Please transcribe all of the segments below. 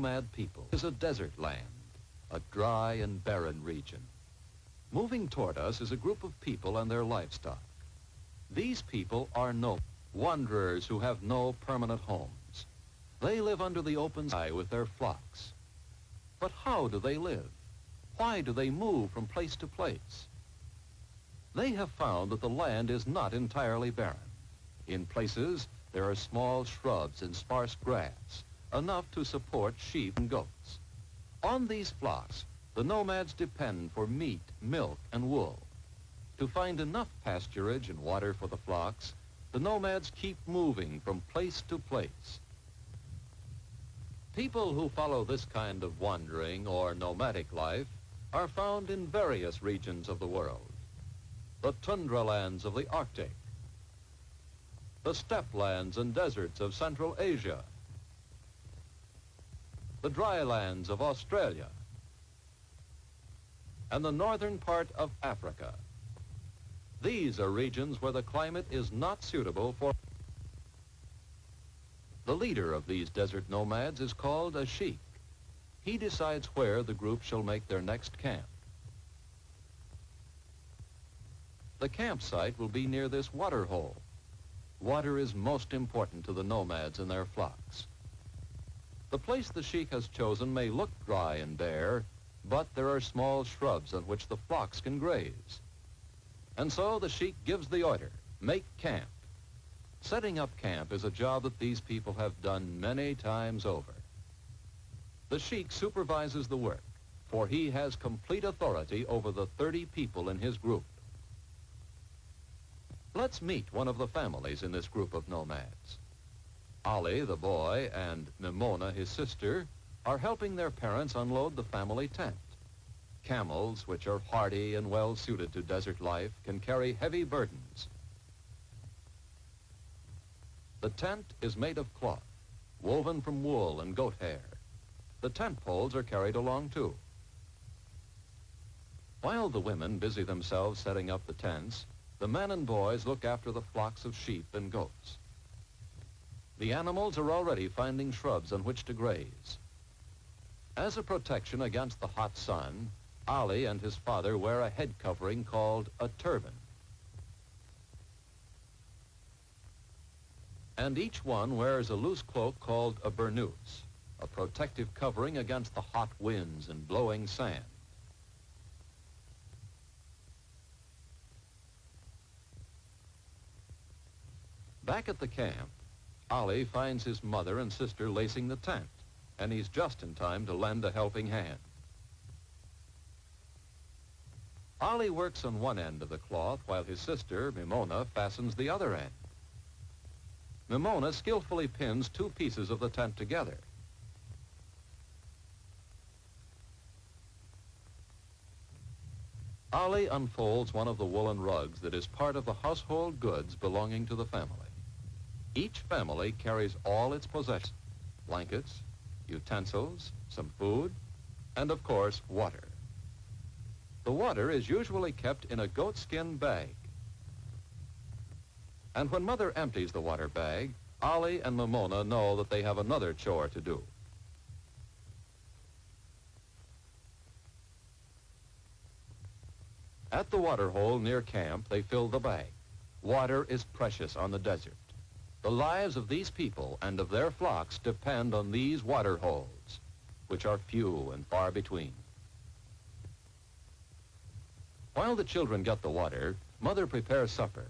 Nomad People is a desert land, a dry and barren region. Moving toward us is a group of people and their livestock. These people are wanderers who have no permanent homes. They live under the open sky with their flocks. But how do they live? Why do they move from place to place? They have found that the land is not entirely barren. In places, there are small shrubs and sparse grass, enough to support sheep and goats. On these flocks, the nomads depend for meat, milk, and wool. To find enough pasturage and water for the flocks, the nomads keep moving from place to place. People who follow this kind of wandering or nomadic life are found in various regions of the world. The tundra lands of the Arctic, the steppe lands and deserts of Central Asia, the dry lands of Australia, and the northern part of Africa. These are regions where the climate is not suitable for. The leader of these desert nomads is called a sheik. He decides where the group shall make their next camp. The campsite will be near this water hole. Water is most important to the nomads and their flocks. The place the sheik has chosen may look dry and bare, but there are small shrubs on which the flocks can graze. And so the sheik gives the order, make camp. Setting up camp is a job that these people have done many times over. The sheik supervises the work, for he has complete authority over the 30 people in his group. Let's meet one of the families in this group of nomads. Ali, the boy, and Mimona, his sister, are helping their parents unload the family tent. Camels, which are hardy and well suited to desert life, can carry heavy burdens. The tent is made of cloth, woven from wool and goat hair. The tent poles are carried along too. While the women busy themselves setting up the tents, the men and boys look after the flocks of sheep and goats. The animals are already finding shrubs on which to graze. As a protection against the hot sun, Ali and his father wear a head covering called a turban. And each one wears a loose cloak called a burnous, a protective covering against the hot winds and blowing sand. Back at the camp, Ali finds his mother and sister lacing the tent, and he's just in time to lend a helping hand. Ali works on one end of the cloth while his sister, Mimona, fastens the other end. Mimona skillfully pins two pieces of the tent together. Ali unfolds one of the woolen rugs that is part of the household goods belonging to the family. Each family carries all its possessions, blankets, utensils, some food, and of course, water. The water is usually kept in a goatskin bag. And when Mother empties the water bag, Ali and Mimona know that they have another chore to do. At the water hole near camp, they fill the bag. Water is precious on the desert. The lives of these people and of their flocks depend on these water holes, which are few and far between. While the children get the water, Mother prepares supper.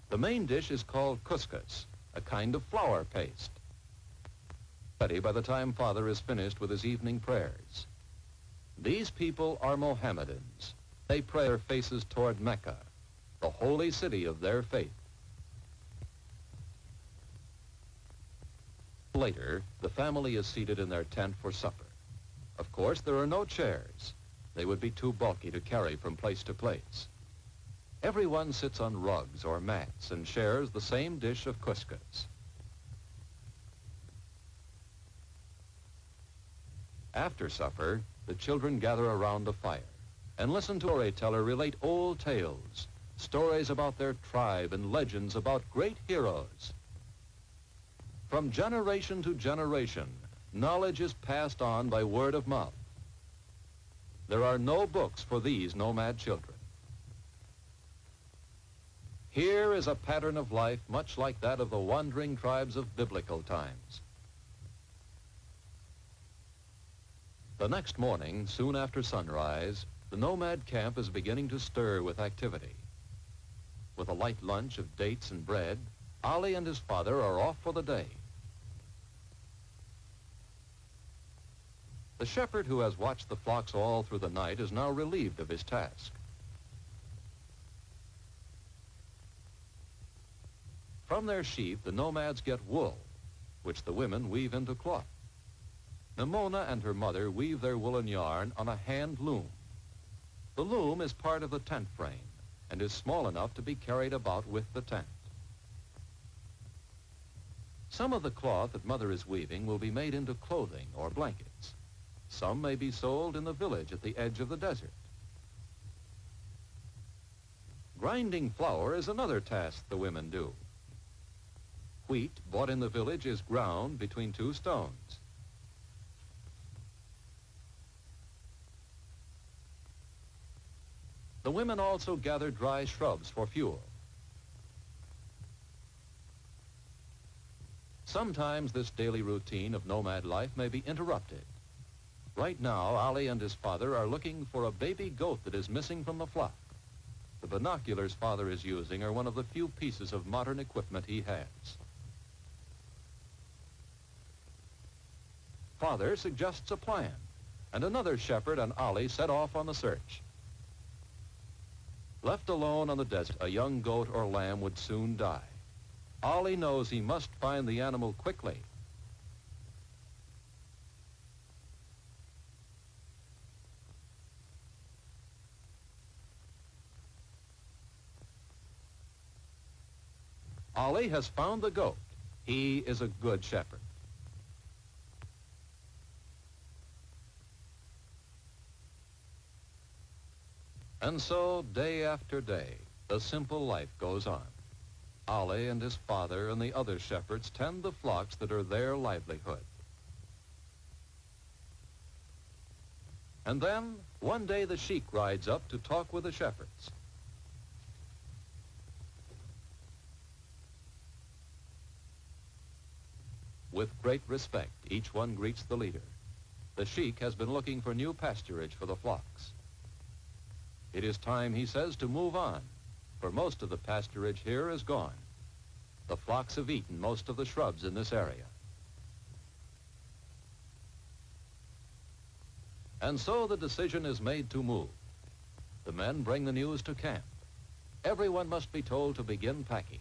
The main dish is called couscous, a kind of flour paste. Ready by the time Father is finished with his evening prayers. These people are Mohammedans. They pray their faces toward Mecca, the holy city of their faith. Later, the family is seated in their tent for supper. Of course, there are no chairs. They would be too bulky to carry from place to place. Everyone sits on rugs or mats and shares the same dish of couscous. After supper, the children gather around a fire and listen to a storyteller relate old tales, stories about their tribe and legends about great heroes. From generation to generation, Knowledge is passed on by word of mouth. There are no books for these nomad children. Here is a pattern of life much like that of the wandering tribes of biblical times. The next morning, soon after sunrise, the nomad camp is beginning to stir with activity. With a light lunch of dates and bread, Ali and his father are off for the day. The shepherd who has watched the flocks all through the night is now relieved of his task. From their sheep, the nomads get wool, which the women weave into cloth. Nimona and her mother weave their woolen yarn on a hand loom. The loom is part of the tent frame and is small enough to be carried about with the tent. Some of the cloth that Mother is weaving will be made into clothing or blankets. Some may be sold in the village at the edge of the desert. Grinding flour is another task the women do. Wheat bought in the village is ground between two stones. The women also gather dry shrubs for fuel. Sometimes this daily routine of nomad life may be interrupted. Right now, Ali and his father are looking for a baby goat that is missing from the flock. The binoculars father is using are one of the few pieces of modern equipment he has. Father suggests a plan, and another shepherd and Ali set off on the search. Left alone on the desert, a young goat or lamb would soon die. Ali knows he must find the animal quickly. Ali has found the goat. He is a good shepherd. And so, day after day, the simple life goes on. Ali and his father and the other shepherds tend the flocks that are their livelihood. And then, one day the sheik rides up to talk with the shepherds. With great respect, each one greets the leader. The sheik has been looking for new pasturage for the flocks. It is time, he says, to move on, for most of the pasturage here is gone. The flocks have eaten most of the shrubs in this area. And so the decision is made to move. The men bring the news to camp. Everyone must be told to begin packing.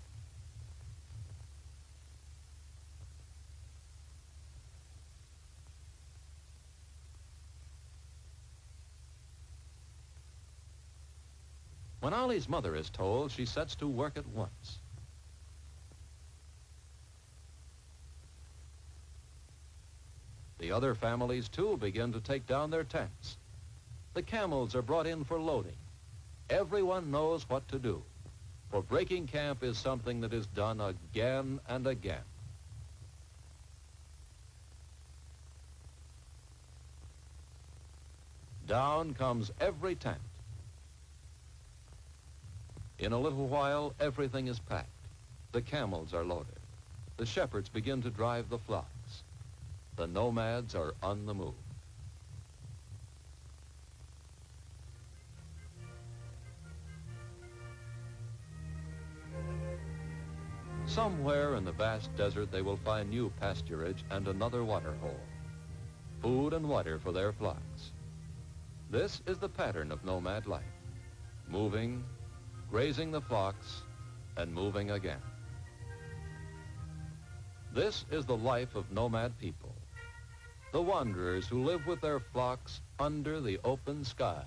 When Ali's mother is told, she sets to work at once. The other families, too, begin to take down their tents. The camels are brought in for loading. Everyone knows what to do, for breaking camp is something that is done again and again. Down comes every tent. In a little while, everything is packed. The camels are loaded. The shepherds begin to drive the flocks. The nomads are on the move. Somewhere in the vast desert, they will find new pasturage and another water hole. Food and water for their flocks. This is the pattern of nomad life. Moving, grazing the flocks, and moving again. This is the life of nomad people, the wanderers who live with their flocks under the open sky.